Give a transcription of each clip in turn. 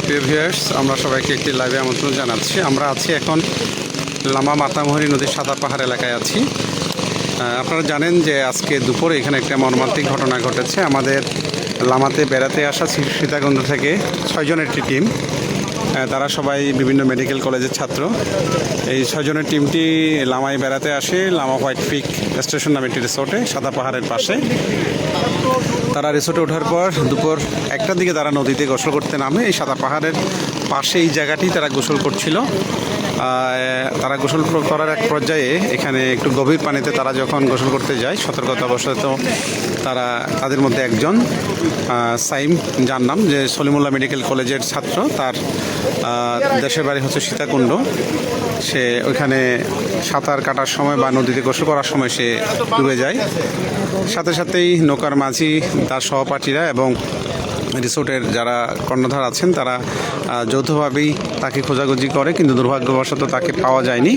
প্রিয় ভিউয়ার্স, আমরা সবাইকে একটি লাইভে আমন্ত্রণ জানাচ্ছি। আমরা আছি এখন লামা মাতামুহুরী নদীর সাদা পাহাড় এলাকায় আছি। আপনারা জানেন যে আজকে দুপুরে এখানে একটা মর্মান্তিক ঘটনা ঘটেছে। আমাদের লামাতে বেড়াতে আসা সীতাকুণ্ড থেকে 6 জনের একটি টিম, তারা সবাই বিভিন্ন মেডিকেল কলেজের ছাত্র। এই 6 জনের টিমটি লামায় বেড়াতে আসে লামা হোয়াইট পিক স্টেশন নামে একটি রিসোর্টে সাদা পাহাড়ের পাশে। তারা রিসোর্টে ওঠার পর দুপুর 1টার দিকে তারা নদীতে গোসল করতে নামে। এই সাদা পাহাড়ের পাশে এই জায়গাটি তারা গোসল করছিল। তারা গোসল করার এক পর্যায়ে এখানে একটু গভীর পানিতে তারা যখন গোসল করতে যায়, সতর্কতাবশত তাদের মধ্যে একজন সাইম, যার নাম যে সলিমুল্লাহ মেডিকেল কলেজের ছাত্র, তার দেশের বাড়ি হচ্ছে সীতাকুণ্ড। সে ওইখানে সাঁতার কাটার সময় বা নদীতে গোসল করার সময় সে ডুবে যায়। সাথে সাথেই নৌকার মাঝি, তার সহপাঠীরা এবং রিসোর্টের যারা কর্ণধার আছেন তারা যৌথভাবেই তাকে খোঁজাখুঁজি করে, কিন্তু দুর্ভাগ্যবশত তাকে পাওয়া যায়নি।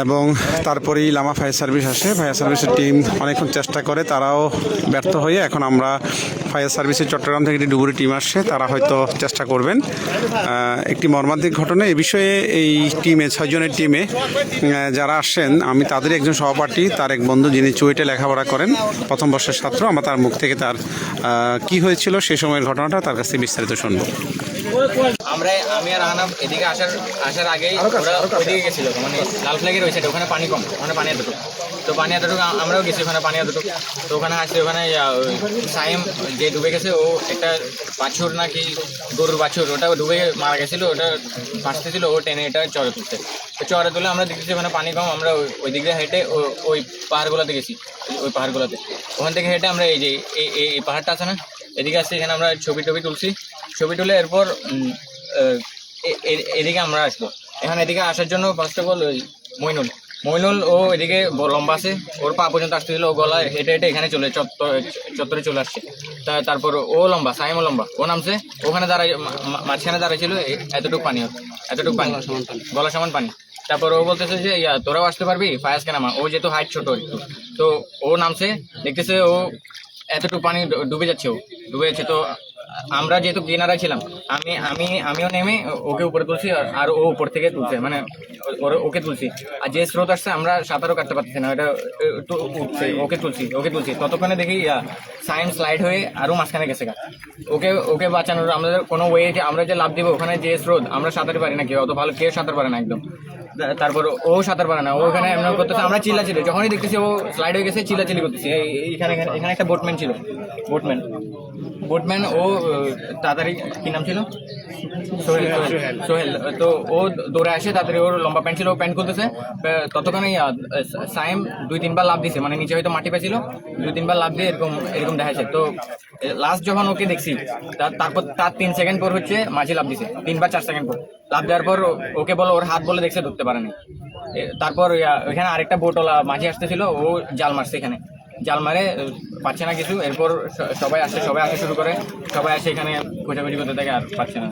এবং তারপরেই লামা ফায়ার সার্ভিস আসে। ফায়ার সার্ভিসের টিম অনেকক্ষণ চেষ্টা করে, তারাও ব্যর্থ হয়ে এখন আমরা ফায়ার সার্ভিসের চট্টগ্রাম থেকে একটি ডুবুরি টিম আসছে, তারা হয়তো চেষ্টা করবেন। একটি মর্মান্তিক ঘটনা। এ বিষয়ে এই টিমে 6 জনের টিমে যারা আসছেন, আমি তাদের একজন সহপাঠী, তার এক বন্ধু যিনি চুয়েটে লেখাপড়া করেন, প্রথম বর্ষের ছাত্র। আমরা তার মুখ থেকে তার কি হয়েছিল সেই সময়ের ঘটনাটা তার কাছে বিস্তারিত শুনবো। আমি আর আহনাফ এদিকে আসার আগেই ওরা ওইদিকে গেছিল, মানে লাল ফ্ল্যাগের ওই সাইডে, ওখানে পানি কম, ওখানে পানি এতটুকু। তো পানি এতটুকু আমরাও গেছি, ওখানে পানি এতটুকু। তো ওখানে আসছে, ওখানে সাইম যে ডুবে গেছে, ও একটা বাছুর নাকি গরুর বাছুর, ওটা ডুবে মারা গেছিলো, ওটা ভাসতেছিল, ও টেনে এটা চড়ে তুলতে। তো চড়ে তুলে আমরা দেখতেছি ওখানে পানি কম, আমরা ওই দিক দিয়ে হেঁটে ওই পাহাড়গুলোতে গেছি। ওই পাহাড়গুলোতে ওখান থেকে হেঁটে আমরা এই যে এই পাহাড়টা আছে না, এদিকে আসছি, এখানে আমরা ছবি তুলছি। ছবি তুলে এরপর এদিকে আমরা আসবো। এখন এদিকে আসার জন্য ফার্স্ট অফ অল ওই মইনুল ও এদিকে লম্বা আছে, ওর পা পর্যন্ত আসতেছিল, ও গলা হেঁটে হেঁটে এখানে চত্বরে চলে আসছে। তারপর ও লম্বা, সাইমও লম্বা, ও নামছে, ওখানে মাঝখানে দাঁড়াইছিল, এতটুকু পানি, গলা সমান পানি। তারপর ও বলতেছে যে তোরাও আসতে পারবি, ফায়াজকে নামা। ও যেহেতু হাইট ছোট একটু, তো ও নামছে, দেখতেছে ও এতটুকু পানি ডুবে যাচ্ছে, তো আমরা যেহেতু কিনারায় ছিলাম, আমিও নেমে ওকে উপরে তুলছি, আর ও উপর থেকে তুলছে, মানে ওকে তুলছি। আর যে স্রোত আসছে, আমরা সাঁতারও কাটতে পারতেছি না, এটা ওকে তুলছি। ততক্ষণে দেখি সাইম স্লাইড হয়ে আরও মাঝখানে গেছে। ওকে বাঁচানোর আমাদের কোনো ওয়ে, যে আমরা যে লাভ দিব, ওখানে যে স্রোত, আমরা সাঁতার পারি না, কেউ অত ভালো কেউ সাঁতার পারে না একদম। তারপর ও সাঁতার পারে না, ও ওখানে এমন করতেছে, আমরা চিল্লাচিল্লি, যখনই দেখতেছি ও স্লাইড হয়ে গেছে, চিল্লাচিল্লি করতেছি। এখানে একটা বোটম্যান ছিল, বোটম্যান ও তাড়াতাড়ি, কি নাম ছিল, সোহেল। তো ও দৌড়ে আসে তাড়াতাড়ি, ওর লম্বা প্যান্ট ছিল, ও প্যান্ট খুলতেছে। ততক্ষণে সাইম 2-3 বার লাফ দিছে, মানে নিচে হয়তো মাটি পেয়েছিল, 2-3 বার লাফ দিয়ে এরকম দেখাচ্ছে। তো লাস্ট যখন ওকে দেখছি, তারপর তার 3 সেকেন্ড পর হচ্ছে মাঝে লাফ দিছে, 3 বা 4 সেকেন্ড পর লাফ দেওয়ার পর ওকে বলো, ওর হাত বলে দেখছে, ধরতে পারেনি। তারপর ওইখানে আরেকটা বোটওয়ালা মাঝে আসতেছিল, ও জাল মারছে, এখানে জাল মারে পাচ্ছে না কিছু। এরপর সবাই আসা শুরু করে, সবাই আসে এখানে খোঁজাখুঁজি করতে থাকে, আর পাচ্ছে না।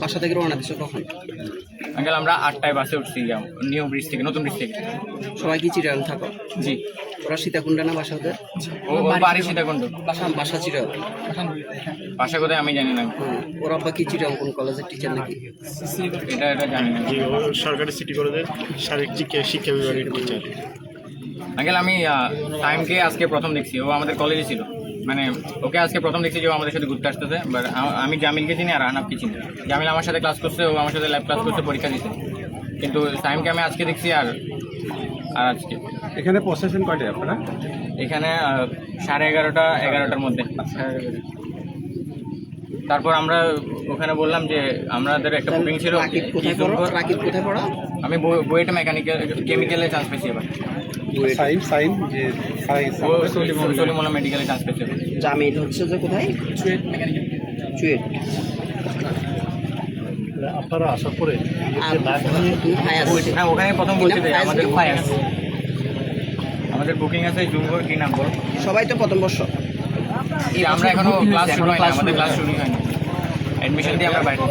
বাসা থেকে রওনা দিছো কখন? আঙ্কেল আমরা 8টায় বাসে উঠছি, নিউ ব্রিজ থেকে, নতুন ব্রিজ থেকে। সবাই কি চিটাগাং থাকো? জি। ওরা সীতাকুণ্ডা না বাসা ওদের? ও বাড়ি সীতাকুণ্ড। বাসা চিটাগাং? বাসা কোথায় আমি জানি না। ওর আব্বা কি চিটাগাং কোন কলেজের টিচার নাকি? এটা জানি না। সরকারি সিটি কলেজের শারীরিক শিক্ষা বিভাগের টিচার। আঙ্কেল আমি টাইমকে আজকে প্রথম দেখছি, ও আমাদের কলেজে ছিল, মানে ওকে আজকে প্রথম দেখছি যে ও আমাদের সাথে ঘুরতে আসতেছে। বাট আমি জামিলকে চিনি আর আহনাফকে চিনি। জামিল আমার সাথে ক্লাস করছে, ও আমার সাথে ল্যাব ক্লাস করছে, পরীক্ষা দিচ্ছে। কিন্তু টাইমকে আমি আজকে দেখছি, আর আজকে। এখানে পৌঁছেছেন কয়টায় আপনারা? এখানে 11:30-11টার মধ্যে। তারপর আমরা ওখানে বললাম যে আমাদের একটা বুকিং ছিল। রাকিব কোথায় পড়া? আমি বুয়েটে কেমিক্যালে চান্স পেয়েছি এবার। ও সলিমুল্লাহ মেডিকেলে চান্স পেয়েছে। জামিল হচ্ছে যে কোথায়? চুয়েট। আপনারা আসার পরে হ্যাঁ, ওখানে প্রথম বলছি যে আমাদের বুকিং আছে জুঙ্গর, কি নাম বলো? সবাই তো প্রথম বর্ষ। আমরা এখনো ক্লাস শুরু হয়নি, আমাদের ক্লাস শুরু হয়নি, অ্যাডমিশন দিয়ে আমরা বাইরে।